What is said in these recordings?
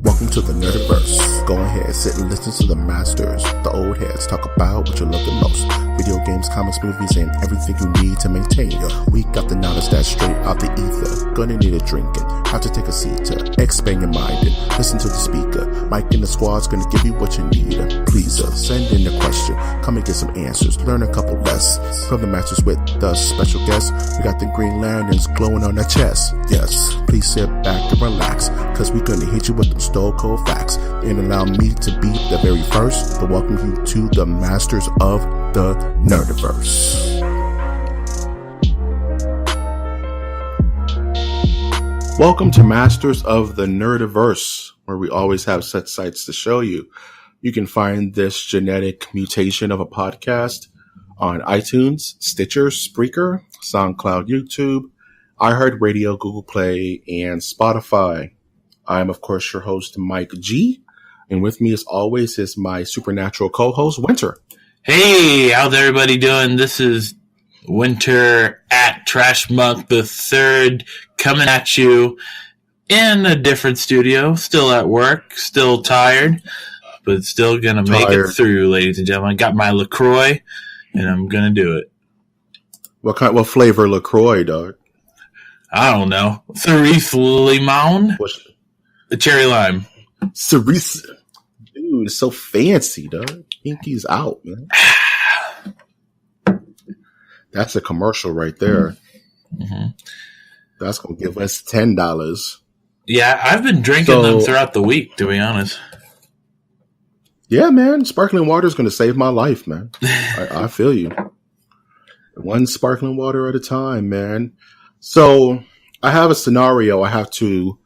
Welcome to the Nerdiverse. Go ahead, sit and listen to the masters, the old heads, talk about what you love the most. Video games, comics, movies, and everything you need to maintain your week. Got the knowledge that's straight out the ether. Gonna need a drink and have to take a seat to expand your mind and listen to the speaker. Mike and the squad's gonna give you what you need. Please send in the question, come and get some answers, learn a couple lessons from the masters with the special guests. We got the green lanterns glowing on their chest. Yes, please sit back and relax, cause we gonna hit you with them stone cold facts. And allow me to be the very first to welcome you to the masters of the Nerdiverse. Welcome to Masters of the Nerdiverse, where we always have such sights to show you. You can find this genetic mutation of a podcast on iTunes, Stitcher, Spreaker, SoundCloud, YouTube, iHeartRadio, Google Play, and Spotify. I am, of course, your host, Mike G. And with me, as always, is my supernatural co-host, Winter. Hey, how's everybody doing? This is Winter at Trash Monk the Third, coming at you in a different studio. Still at work, still tired, but still gonna make it through, ladies and gentlemen. I got my LaCroix, and I'm gonna do it. What flavor LaCroix, dog? I don't know. Cerise limon, the cherry lime. Cerise, dude, it's so fancy, dog. Pinky's out, man. That's a commercial right there. Mm-hmm. That's gonna give us $10. Yeah, I've been drinking them throughout the week, to be honest. Yeah, man, sparkling water is gonna save my life, man. I feel you. One sparkling water at a time, man. So I have a scenario I have to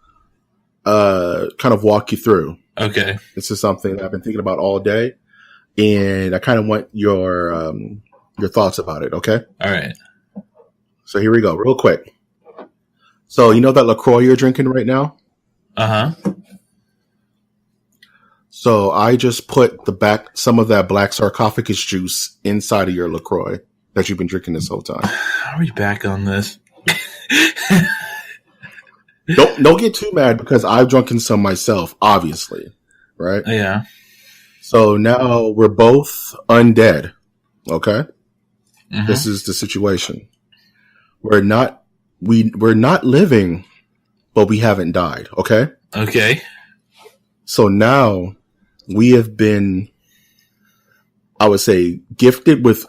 kind of walk you through. Okay. This is something that I've been thinking about all day, and I kind of want your thoughts about it, okay? All right. So here we go, real quick. So you know that LaCroix you're drinking right now? Uh-huh. So I just put some of that black sarcophagus juice inside of your LaCroix that you've been drinking this whole time. Are we back on this? Don't get too mad because I've drunken some myself, obviously, right? Yeah. So now we're both undead, okay? Mm-hmm. This is the situation. We're not living, but we haven't died, okay? Okay. So now we have been, I would say, gifted with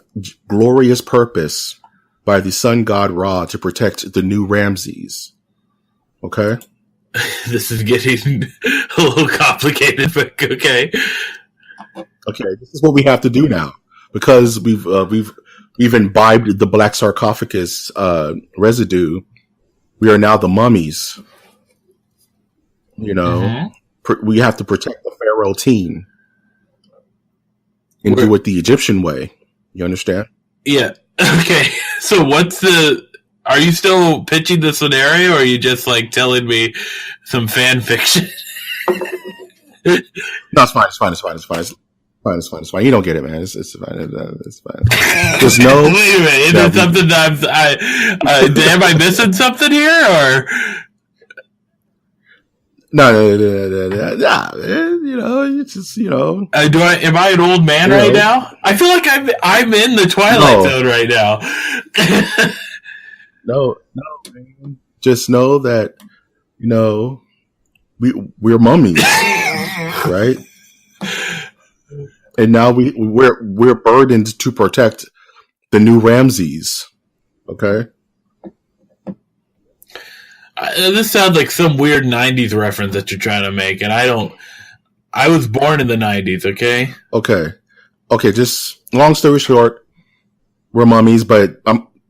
glorious purpose by the sun god Ra to protect the new Ramses. Okay? This is getting a little complicated, but okay. Okay, this is what we have to do now. Because we've imbibed the black sarcophagus residue, we are now the mummies. You know, mm-hmm. We have to protect the Pharaoh team and do it the Egyptian way. You understand? Yeah. Okay. So are you still pitching the scenario, or are you just like telling me some fan fiction? No, it's fine. It's fine. You don't get it, man. It's fine. It's fine. There's no. Wait a minute. Is there something that am I missing something here, or? No. You know, it's just, you know. Am I an old man right now? I feel like I'm in the Twilight Zone right now. No, man. Just know that, you know, we're mummies, right? And now we're burdened to protect the new Ramses. Okay. This sounds like some weird 90s reference that you're trying to make, and I was born in the 90s, okay? Okay, just long story short, we're mummies, but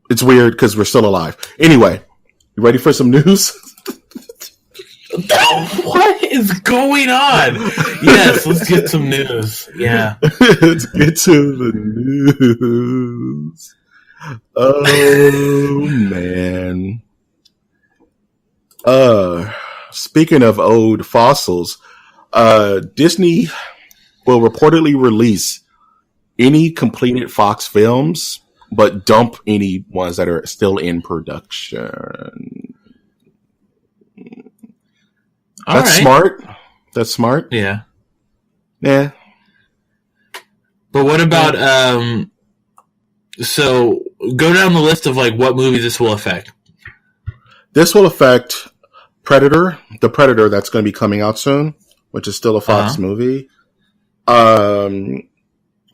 it's weird because we're still alive. Anyway, you ready for some news? What is going on? Yes, let's get some news. Yeah. Let's get to the news. Oh, man. Speaking of old fossils, Disney will reportedly release any completed Fox films, but dump any ones that are still in production. That's smart. That's smart. Yeah. Yeah. But what about so go down the list of like what movies this will affect. This will affect Predator, the Predator that's going to be coming out soon, which is still a Fox movie. I'm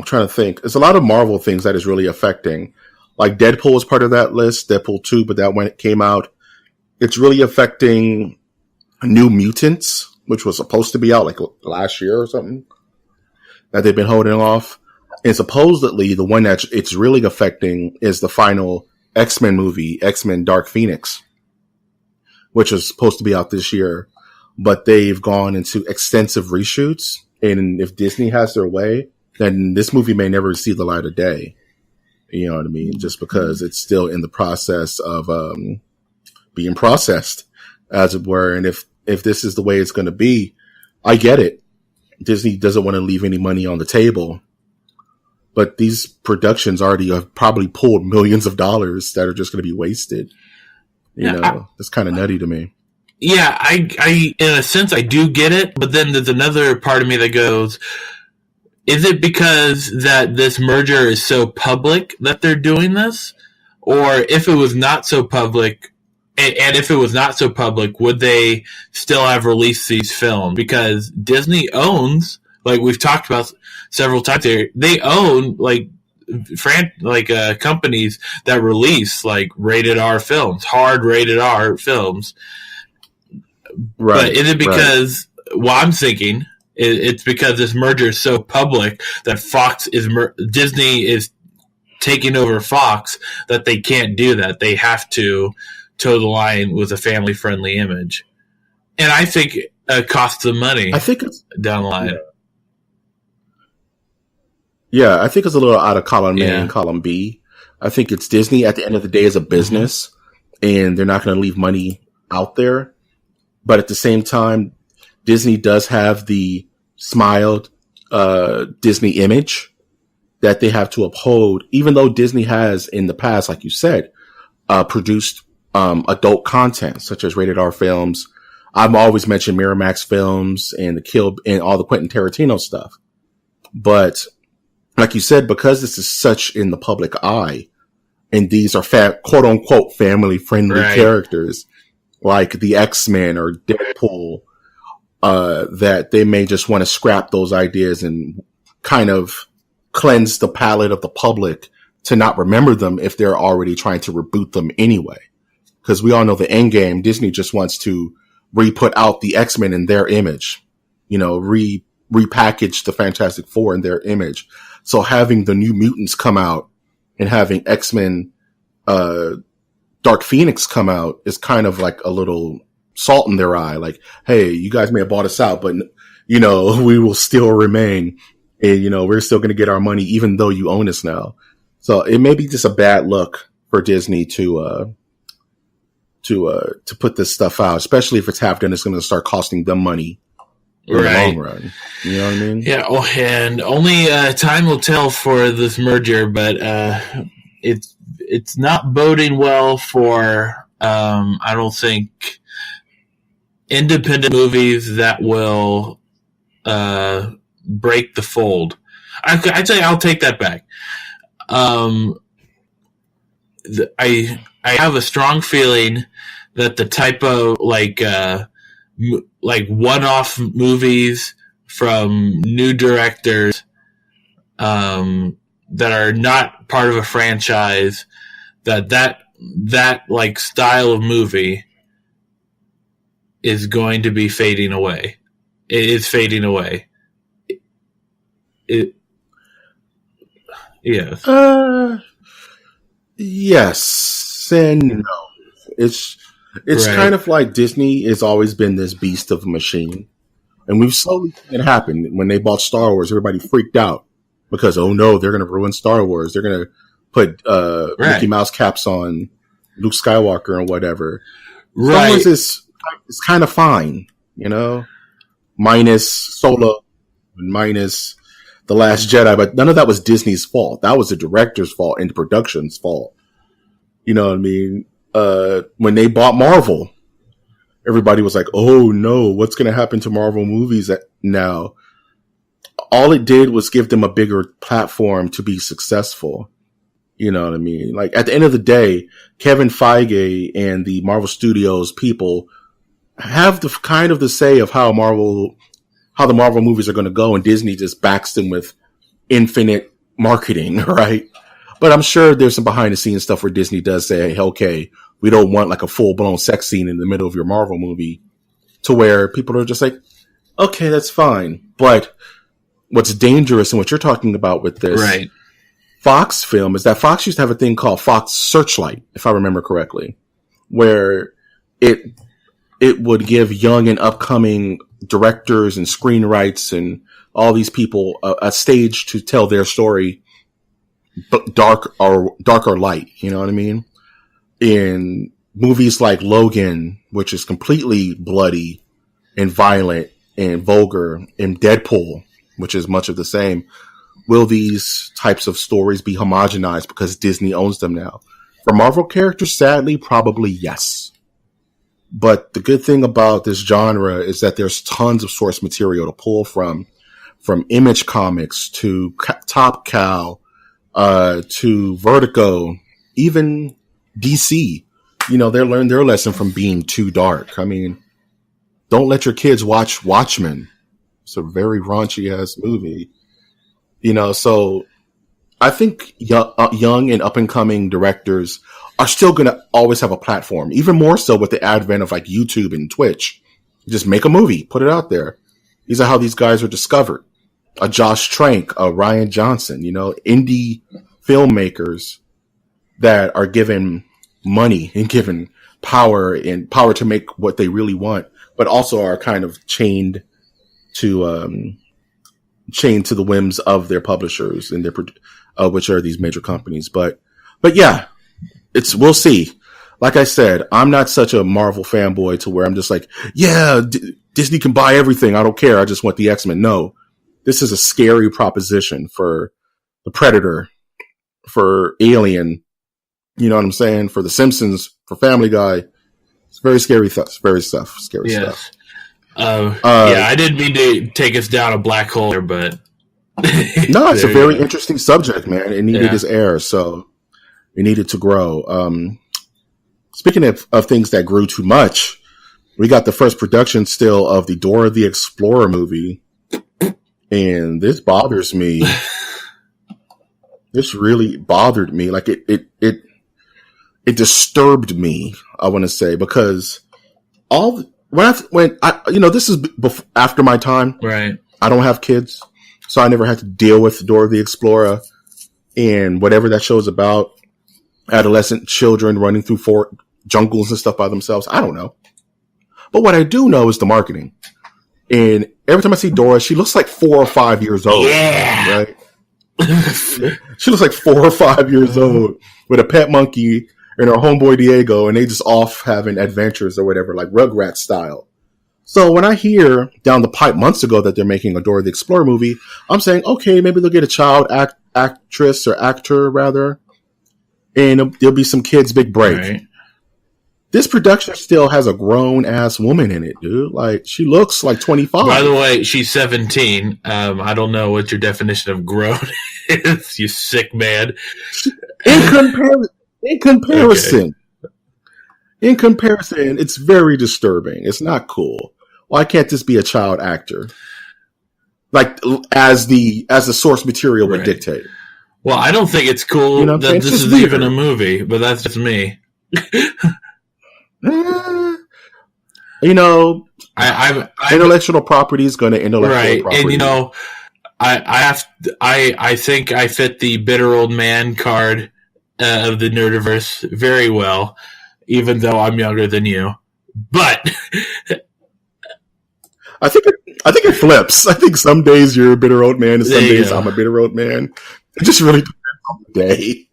trying to think. There's a lot of Marvel things that is really affecting. Like Deadpool is part of that list, Deadpool 2, but that when it came out, it's really affecting New Mutants, which was supposed to be out like last year or something, that they've been holding off. And supposedly the one that it's really affecting is the final X-Men movie, X-Men Dark Phoenix, which was supposed to be out this year, but they've gone into extensive reshoots. And if Disney has their way, then this movie may never see the light of day. You know what I mean? Just because it's still in the process of being processed, as it were. And if this is the way it's going to be, I get it. Disney doesn't want to leave any money on the table. But these productions already have probably pulled millions of dollars that are just going to be wasted. You know, it's kind of nutty to me. Yeah, I in a sense, I do get it. But then there's another part of me that goes, is it because that this merger is so public that they're doing this? Or if it was not so public, and if it was not so public, would they still have released these films? Because Disney owns, like we've talked about several times here, they own companies that release like rated R films, hard rated R films. Right. But is it because, well, I'm thinking it's because this merger is so public that Disney is taking over Fox, that they can't do that. They have to toe the line with a family friendly image. And I think it costs them money. I think it's down the line. Yeah, I think it's a little out of column A and column B. I think it's Disney at the end of the day is a business, and they're not going to leave money out there. But at the same time, Disney does have the smiled Disney image that they have to uphold, even though Disney has in the past, like you said, produced adult content such as rated R films. I've always mentioned Miramax films and and all the Quentin Tarantino stuff. But like you said, because this is such in the public eye, and these are quote unquote family friendly characters like the X-Men or Deadpool, that they may just want to scrap those ideas and kind of cleanse the palate of the public to not remember them if they're already trying to reboot them anyway. Because we all know the end game, Disney just wants to re-put out the X-Men in their image, repackage the Fantastic Four in their image. So having the New Mutants come out and having X-Men, Dark Phoenix come out is kind of like a little salt in their eye. Like, hey, you guys may have bought us out, but we will still remain, and we're still going to get our money even though you own us now. So it may be just a bad look for Disney to put this stuff out, especially if it's half done. It's going to start costing them money in the long run. You know what I mean? Yeah. Oh, and only time will tell for this merger, but it's not boding well for I don't think independent movies that will break the fold. I'd say I'll take that back. I have a strong feeling that the type of like one-off movies from new directors that are not part of a franchise, that like style of movie is going to be fading away. It is fading away. Yes. Yes and no. It's kind of like Disney has always been this beast of a machine, and we've slowly seen it happen. When they bought Star Wars, everybody freaked out because, oh no, they're going to ruin Star Wars. They're going to put Mickey Mouse caps on Luke Skywalker and whatever. Star Wars is kind of fine, minus Solo, minus The Last Jedi, but none of that was Disney's fault. That was the director's fault and the production's fault. You know what I mean? When they bought Marvel, everybody was like, oh no, what's going to happen to Marvel movies now? All it did was give them a bigger platform to be successful. You know what I mean? Like, at the end of the day, Kevin Feige and the Marvel Studios people have the kind of the say of how the Marvel movies are going to go, and Disney just backs them with infinite marketing, right? But I'm sure there's some behind the scenes stuff where Disney does say, hey, okay, we don't want like a full blown sex scene in the middle of your Marvel movie, to where people are just like, okay, that's fine. But what's dangerous and what you're talking about with this right. Fox film is that Fox used to have a thing called Fox Searchlight, if I remember correctly, where it would give young and upcoming directors and screenwrights and all these people a stage to tell their story, but dark or light. You know what I mean? In movies like Logan, which is completely bloody and violent and vulgar, and Deadpool, which is much of the same, will these types of stories be homogenized because Disney owns them now? For Marvel characters, sadly, probably yes. But the good thing about this genre is that there's tons of source material to pull from Image Comics to Top Cow, to Vertigo, even DC. You know, they learned their lesson from being too dark. I mean, don't let your kids watch Watchmen. It's a very raunchy ass movie. You know, so I think young and up and coming directors are still going to always have a platform, even more so with the advent of like YouTube and Twitch. Just make a movie, put it out there. These are how these guys are discovered. A Josh Trank, a Ryan Johnson, you know, indie filmmakers that are given money and given power to make what they really want, but also are kind of chained to the whims of their publishers and which are these major companies. But yeah, we'll see. Like I said, I'm not such a Marvel fanboy to where I'm just like, yeah, Disney can buy everything. I don't care. I just want the X-Men. No, this is a scary proposition for the Predator, for Alien. You know what I'm saying? For The Simpsons, for Family Guy. It's very scary stuff. Scary stuff. Yeah, I didn't mean to take us down a black hole here, but no, it's a very interesting subject, man. It needed its air, so it needed to grow. Speaking of things that grew too much, we got the first production still of the Dora-the-Explorer movie, and this bothers me. This really bothered me. Like it disturbed me, I want to say, because this is after my time. Right. I don't have kids, so I never had to deal with Dora the Explorer and whatever that show's about. Adolescent children running through jungles and stuff by themselves. I don't know. But what I do know is the marketing. And every time I see Dora, she looks like 4 or 5 years old. Yeah. Right? She looks like 4 or 5 years old with a pet monkey and her homeboy Diego, and they just off having adventures or whatever, like Rugrats style. So when I hear down the pipe months ago that they're making a Dora the Explorer movie, I'm saying, okay, maybe they'll get a child actress or actor rather, and there'll be some kids' big break. Right. This production still has a grown ass woman in it, dude. Like, she looks like 25. By the way, she's 17. I don't know what your definition of grown is, you sick man. In comparison, it's very disturbing. It's not cool. Why can't this be a child actor? Like, as the source material would dictate. Well, I don't think it's cool that this is weird. Even a movie, but that's just me. You know, intellectual property is going to intellectual property. And you know, I think I fit the bitter old man card of the Nerdiverse very well, even though I'm younger than you. But I think it flips. I think some days you're a bitter old man, and some days I'm a bitter old man. It just really depends on the day.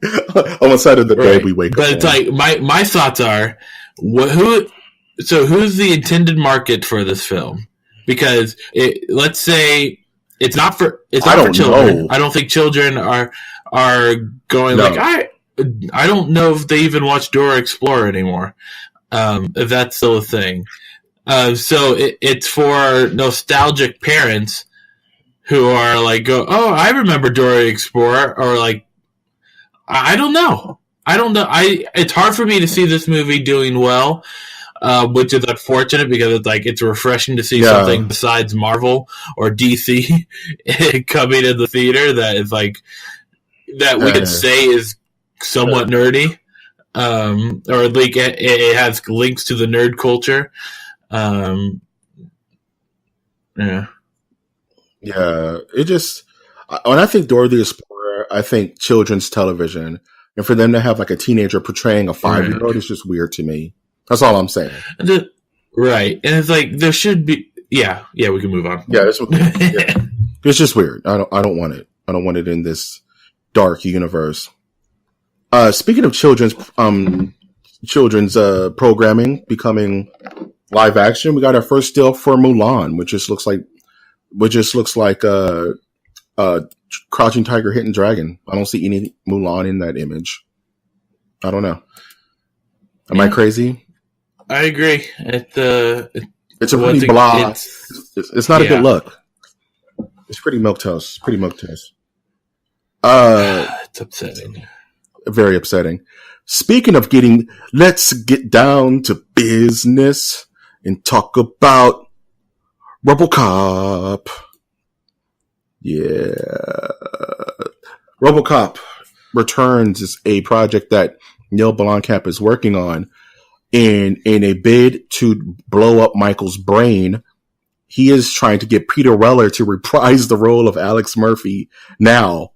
On what side of the day we wake up. But it's like my thoughts are, who's the intended market for this film? Because let's say it's not for children. Know. I don't think children are going like I don't know if they even watch Dora Explorer anymore. If that's still a thing. So it's for nostalgic parents who are like, oh, I remember Dora-the-Explorer, or like, I don't know. It's hard for me to see this movie doing well, which is unfortunate because it's refreshing to see something besides Marvel or DC coming in the theater that is like that we could say is somewhat nerdy, or like it has links to the nerd culture. It just, when I think Dora the Explorer, I think children's television, and for them to have like a teenager portraying a 5-year-old is just weird to me. That's all I'm saying. Right, and it's like there should be, we can move on. Yeah, it's just weird. I don't want it. I don't want it in this dark universe. Speaking of children's programming becoming live action, we got our first still for Mulan, which just looks like Crouching Tiger, Hidden Dragon. I don't see any Mulan in that image. I don't know. Am I crazy? I agree. It's a really blah. It's not a good look. It's pretty milquetoast. It's upsetting. Very upsetting. Speaking of let's get down to business and talk about Robocop. Yeah. Robocop Returns is a project that Neil Blomkamp is working on. In a bid to blow up Michael's brain, he is trying to get Peter Weller to reprise the role of Alex Murphy now.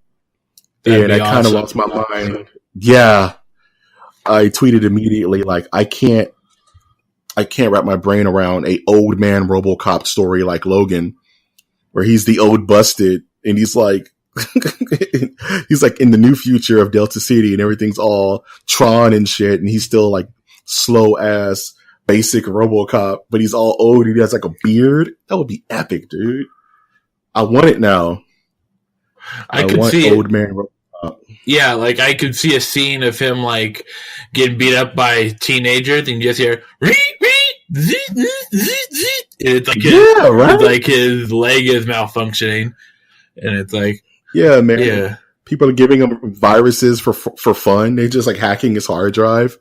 And I kind of lost my mind. Yeah. I tweeted immediately, like, I can't wrap my brain around a old man Robocop story like Logan, where he's the old busted and he's like in the new future of Delta City and everything's all Tron and shit, and he's still like slow ass basic Robocop, but he's all old and he has like a beard. That would be epic, dude. I want it now. I could want see old man Robocop. Yeah, like I could see a scene of him like getting beat up by teenagers and you just hear it's like right? Like his leg is malfunctioning, and it's like, yeah, man. Yeah. People are giving him viruses for fun. They're just like hacking his hard drive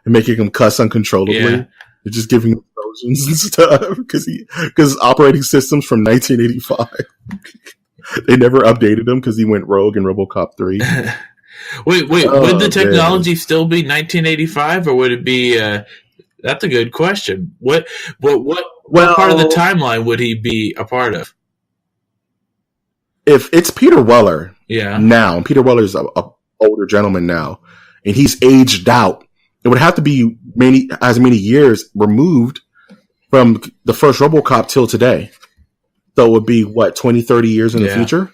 and making him cuss uncontrollably. Yeah. They're just giving him Trojans and stuff because operating systems from 1985. They never updated him because he went rogue in RoboCop 3. Wait, would the technology still be 1985, or would it be? That's a good question. What part of the timeline would he be a part of? If it's Peter Weller, now, and Peter Weller's a older gentleman now, and he's aged out, it would have to be as many years removed from the first RoboCop till today. So it would be, 20, 30 years in the future?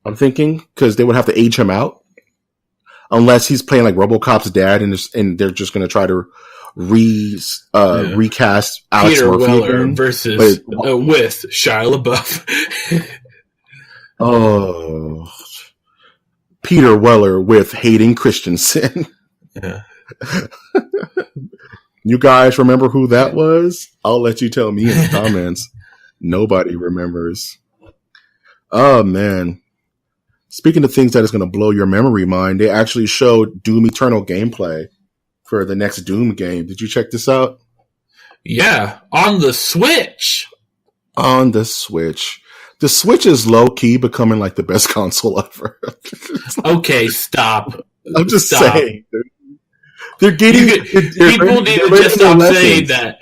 I'm thinking, because they would have to age him out. Unless he's playing like RoboCop's dad and they're just going to try to recast Alex Peter Murphy Weller versus with Shia LaBeouf. Oh. Peter Weller with Hayden Christensen. Yeah. You guys remember who that was? I'll let you tell me in the comments. Nobody remembers. Oh, man. Speaking of things that is going to blow your memory mind, they actually showed Doom Eternal gameplay for the next Doom game. Did you check this out? Yeah, on the Switch. On the Switch. The Switch is low-key becoming like the best console ever. Okay, stop. I'm just saying. They're getting... People need to just stop saying that.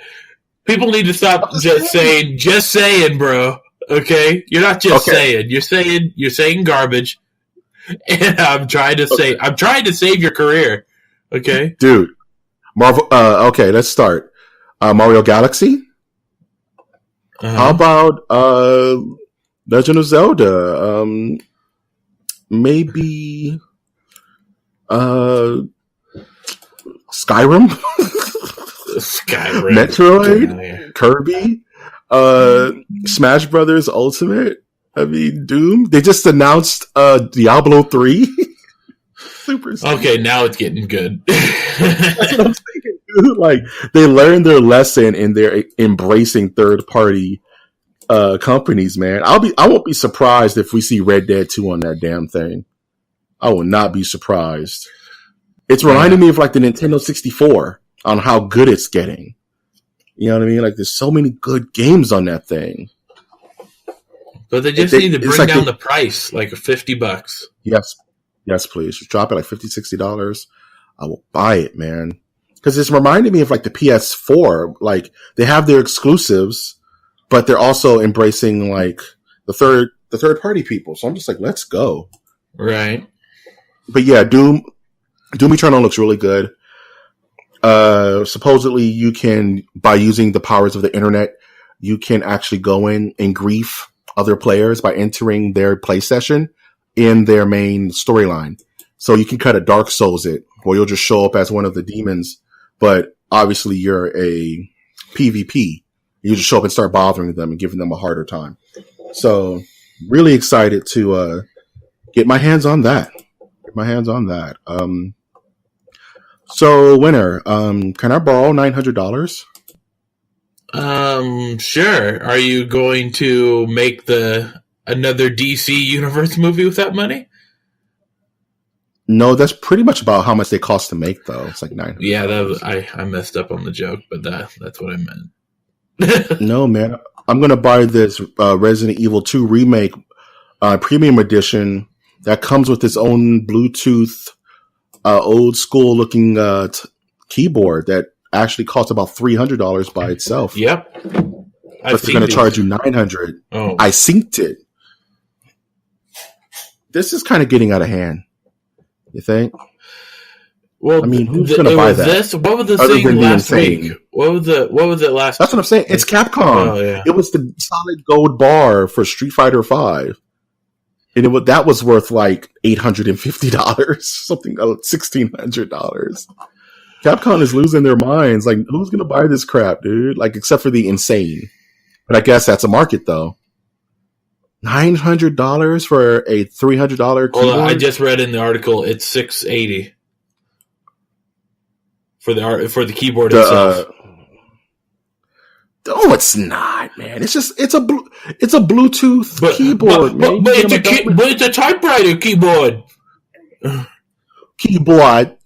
People need to stop just saying, bro. Okay? You're not just saying. You're saying garbage. And I'm trying to save your career. Okay? Dude. Marvel, okay, let's start. Mario Galaxy? Uh-huh. How about, Legend of Zelda? Maybe, Skyrim? Metroid? Kirby? Smash Brothers Ultimate? I mean, Doom? They just announced, Diablo 3? Super secret. Okay, now it's getting good. That's what I'm saying, dude. Like, they learned their lesson and they're embracing third-party companies, man. I won't be surprised if we see Red Dead 2 on that damn thing. I will not be surprised. It's reminding me of like the Nintendo 64 on how good it's getting. You know what I mean? Like, there's so many good games on that thing. But they just need to bring down the price, like $50. Yes, please. Drop it like $50, $60. I will buy it, man. Because it's reminding me of like the PS4. Like, they have their exclusives, but they're also embracing like the third party people. So I'm just like, let's go. Right. But yeah, Doom Eternal looks really good. Supposedly you can, by using the powers of the internet, you can actually go in and grief other players by entering their play session in their main storyline. So you can cut a Dark Souls it, or you'll just show up as one of the demons, but obviously you're a PvP. You just show up and start bothering them and giving them a harder time. So really excited to get my hands on that. So Winner, can I borrow $900? Sure. Are you going to make another DC Universe movie with that money? No, that's pretty much about how much they cost to make, though. It's like $900. Yeah, I messed up on the joke, but that's what I meant. No, man. I'm going to buy this Resident Evil 2 Remake Premium Edition that comes with its own Bluetooth old school looking keyboard that actually costs about $300 by itself. Yep. But they're going to charge you $900. Oh. I synced it. This is kind of getting out of hand. You think? Well, I mean, who's going to buy that? What was the thing last week? What was it last? That's what I'm saying. It's Capcom. Oh, yeah. It was the solid gold bar for Street Fighter V. And that was worth like $850, something, $1,600. Capcom is losing their minds. Like, who's going to buy this crap, dude? Like, except for the insane. But I guess that's a market, though. $900 for a $300 keyboard? Well, I just read in the article it's $680 for the keyboard itself. Oh, it's not, man. It's a Bluetooth keyboard, man. But it's a typewriter keyboard. Keyboard.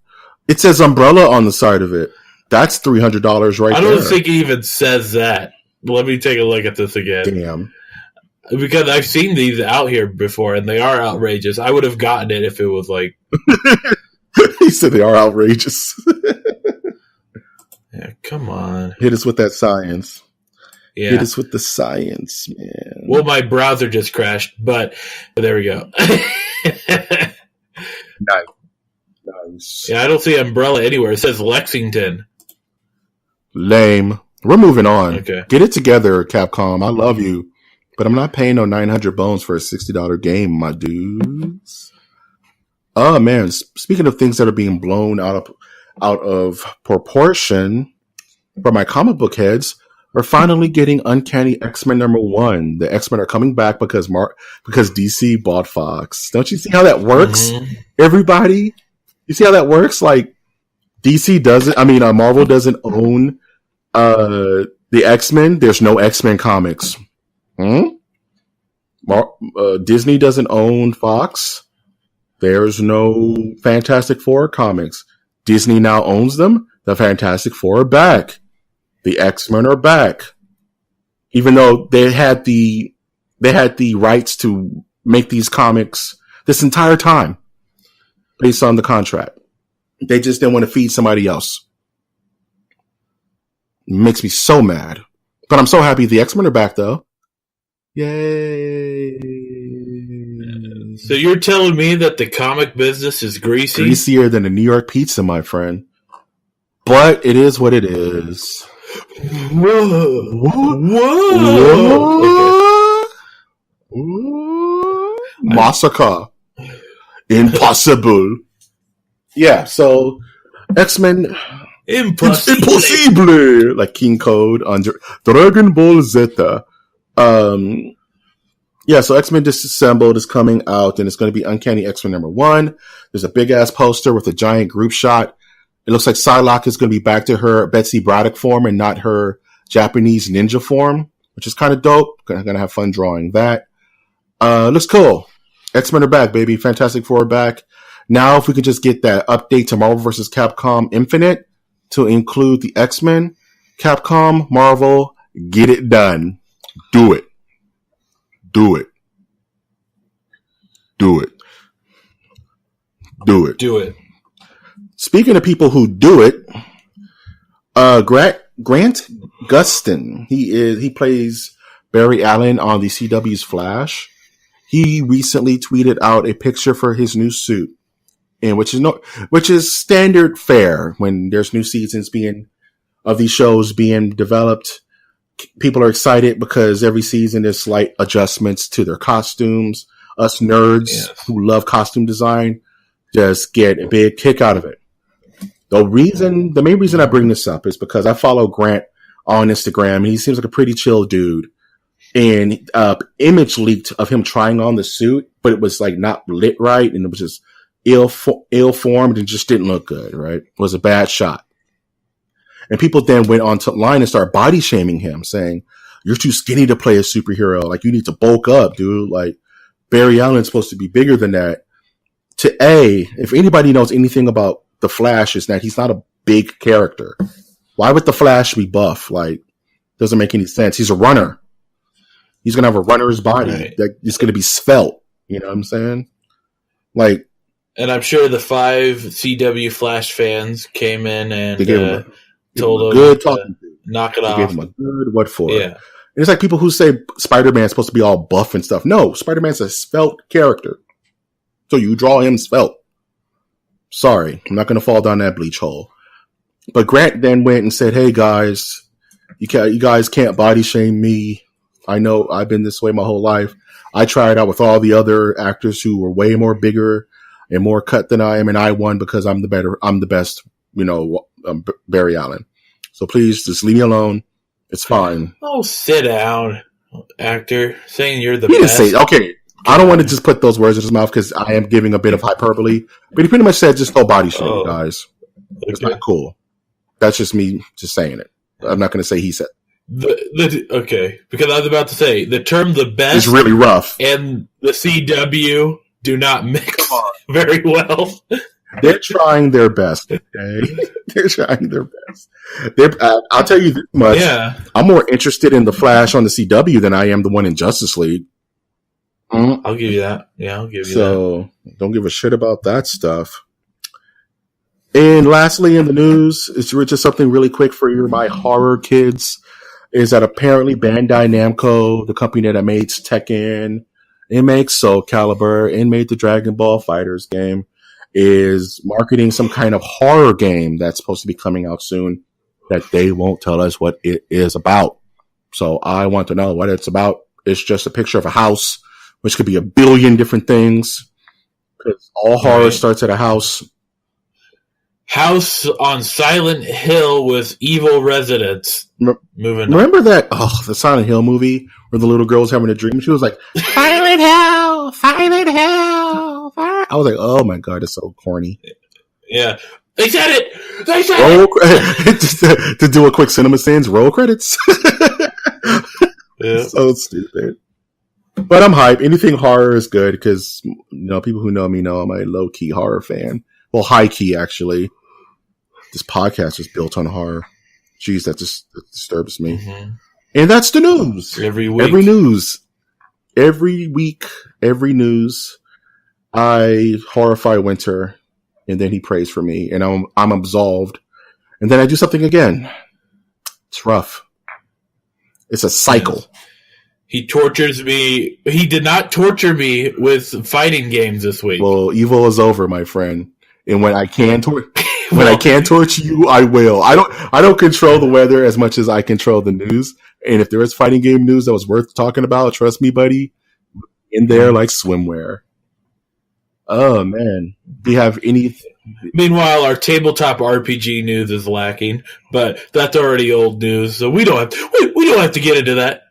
It says Umbrella on the side of it. That's $300 right there. I don't think it even says that. Let me take a look at this again. Damn. Because I've seen these out here before, and they are outrageous. I would have gotten it if it was like... He said they are outrageous. Yeah, come on. Hit us with that science. Yeah. Hit us with the science, man. Well, my browser just crashed, but there we go. Nice. Yeah, I don't see Umbrella anywhere. It says Lexington. Lame. We're moving on. Okay. Get it together, Capcom. I love you. But I'm not paying no 900 bones for a $60 game, my dudes. Oh, man. Speaking of things that are being blown out of proportion for my comic book heads, we're finally getting Uncanny X-Men #1. The X-Men are coming back because DC bought Fox. Don't you see how that works, everybody? You see how that works? Like, Marvel doesn't own the X-Men. There's no X-Men comics. Disney doesn't own Fox. There's no Fantastic Four comics. Disney now owns them. The Fantastic Four are back. The X-Men are back. Even though they had the rights to make these comics this entire time based on the contract. They just didn't want to feed somebody else. It makes me so mad. But I'm so happy the X-Men are back, though. Yay. So you're telling me that the comic business is greasy? Greasier than a New York pizza, my friend. But it is what it is. Whoa. Okay. Massacre. Impossible. Yeah, so X-Men... Impossible! Like King Code on Dragon Ball Z. Yeah, so X-Men Disassembled is coming out, and it's going to be Uncanny X-Men #1. There's a big-ass poster with a giant group shot. It looks like Psylocke is going to be back to her Betsy Braddock form and not her Japanese ninja form, which is kind of dope. Going to have fun drawing that. Looks cool. X-Men are back, baby. Fantastic Four are back. Now, if we could just get that update to Marvel vs. Capcom Infinite to include the X-Men, Capcom, Marvel, get it done. Do it. Do it. Do it. Do it. Do it. Speaking of people who do it, Grant Gustin, he plays Barry Allen on the CW's Flash. He recently tweeted out a picture for his new suit, and which is standard fare when there's new seasons of these shows being developed. People are excited because every season there's slight adjustments to their costumes. Us nerds who love costume design just get a big kick out of it. The main reason I bring this up is because I follow Grant on Instagram, and he seems like a pretty chill dude. And image leaked of him trying on the suit, but it was like not lit right, and it was just ill-formed and just didn't look good, right? It was a bad shot. And people then went on to line and started body shaming him, saying, "You're too skinny to play a superhero. Like, you need to bulk up, dude. Like, Barry Allen's supposed to be bigger than that." If anybody knows anything about the Flash, is that he's not a big character. Why would the Flash be buff? Like, doesn't make any sense. He's a runner. He's going to have a runner's body. Right. Like, it's going to be svelte. You know what I'm saying? Like, and I'm sure the 5 CW Flash fans came in and told him good talking to. Knock it off. Gave him a good what for. Yeah. And it's like people who say Spider-Man's supposed to be all buff and stuff. No, Spider-Man's a svelte character. So you draw him svelte. Sorry, I'm not going to fall down that bleach hole. But Grant then went and said, "Hey guys, you guys can't body shame me. I know I've been this way my whole life. I tried out with all the other actors who were way more bigger and more cut than I am, and I won because I'm the best, Barry Allen. So please just leave me alone. It's fine." Oh, sit down, actor. Saying you're the He best. didn't say, okay, I don't want to just put those words in his mouth because I am giving a bit of hyperbole, but he pretty much said, just no body shaming, guys. It's not cool. That's just me just saying it. I'm not going to say he said. Okay, because I was about to say the term "the best" is really rough, and the CW do not mix very well. They're trying their best. Okay, they're trying their best. I'll tell you this much. Yeah, I'm more interested in the Flash on the CW than I am the one in Justice League. I'll give you that. Yeah, I'll give you that. So don't give a shit about that stuff. And lastly, in the news, it's just something really quick for my horror kids. Is that apparently Bandai Namco, the company that made Tekken, it makes Soul Calibur, and made the Dragon Ball Fighters game, is marketing some kind of horror game that's supposed to be coming out soon that they won't tell us what it is about. So I want to know what it's about. It's just a picture of a house, which could be a billion different things, because all horror starts at a house. House on Silent Hill with evil residents. Remember that? Oh, the Silent Hill movie where the little girl was having a dream. She was like, "Silent Hill, Silent Hill." I was like, "Oh my god, it's so corny." Yeah, they said it. They said it. Just to do a quick cinema scenes, roll credits. Yeah. So stupid. But I'm hyped. Anything horror is good because people who know me know I'm a low key horror fan. Well, high key actually. This podcast is built on horror. Jeez, that disturbs me. Mm-hmm. And that's the news. Every week. Every week, every news. I horrify Winter, and then he prays for me, and I'm absolved. And then I do something again. It's rough. It's a cycle. He tortures me. He did not torture me with fighting games this week. Well, evil is over, my friend. And when I can torture you, I will. I don't control the weather as much as I control the news. And if there is fighting game news that was worth talking about, trust me, buddy, in there like swimwear. Oh man, do you have anything? Meanwhile, our tabletop RPG news is lacking, but that's already old news, so we don't have to get into that.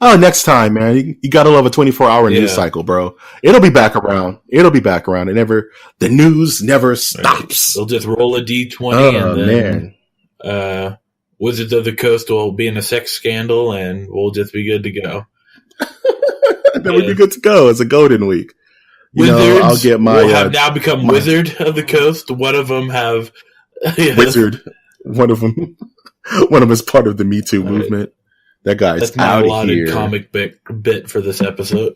Oh, next time, man. You gotta love a 24-hour news cycle, bro. It'll be back around. The news never stops. They'll just roll a D20 and then Wizards of the Coast will be in a sex scandal and we'll just be good to go. Then we'll be good to go. It's a golden week. Wizards I'll get my. Will have now become Wizard of the Coast. One of them have Wizard. One of them is part of the Me Too movement. That guy's out of here. That's my allotted comic bit for this episode.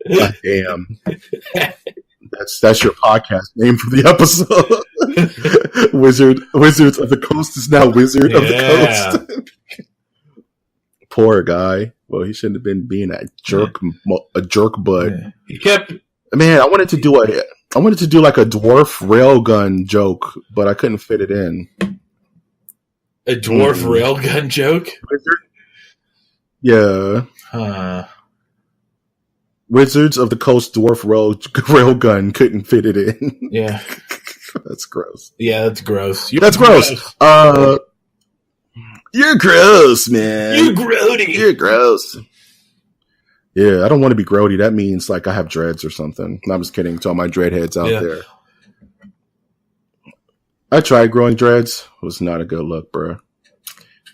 God damn. That's your podcast name for the episode. Wizards of the Coast is now Wizard of the Coast. Poor guy. Well, he shouldn't have been being a jerk, but he kept. Man, I wanted to do like a dwarf railgun joke, but I couldn't fit it in. A dwarf railgun joke? Yeah. Wizards of the Coast dwarf railgun couldn't fit it in. Yeah. That's gross. Yeah, that's gross. That's gross. You're gross, man. You grody. You're gross. Yeah, I don't want to be grody. That means like I have dreads or something. I'm just kidding to all my dreadheads out there. I tried growing dreads. It was not a good look, bro.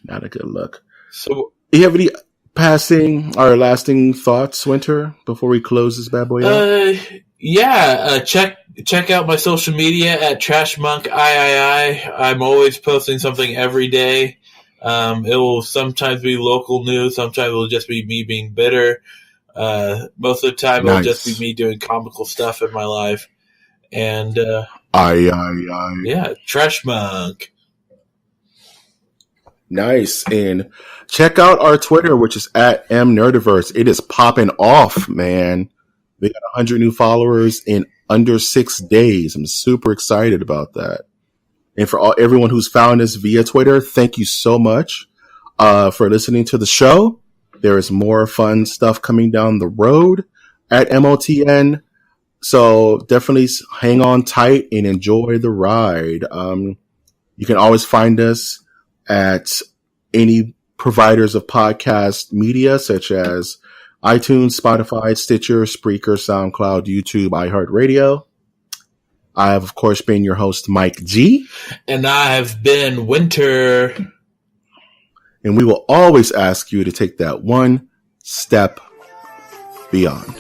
Not a good look. So, do you have any passing or lasting thoughts, Winter, before we close this bad boy out? Check out my social media at TrashMonkIII. I'm always posting something every day. It will sometimes be local news. Sometimes it will just be me being bitter. Most of the time, it'll just be me doing comical stuff in my life. And, Trash Monk. Nice. And check out our Twitter, which is at MNerdiverse. It is popping off, man. We got 100 new followers in under 6 days. I'm super excited about that. And for everyone who's found us via Twitter, thank you so much for listening to the show. There is more fun stuff coming down the road at MOTN. So definitely hang on tight and enjoy the ride. You can always find us at any providers of podcast media, such as iTunes, Spotify, Stitcher, Spreaker, SoundCloud, YouTube, iHeartRadio. I have, of course, been your host, Mike G. And I have been Winter. And we will always ask you to take that one step beyond.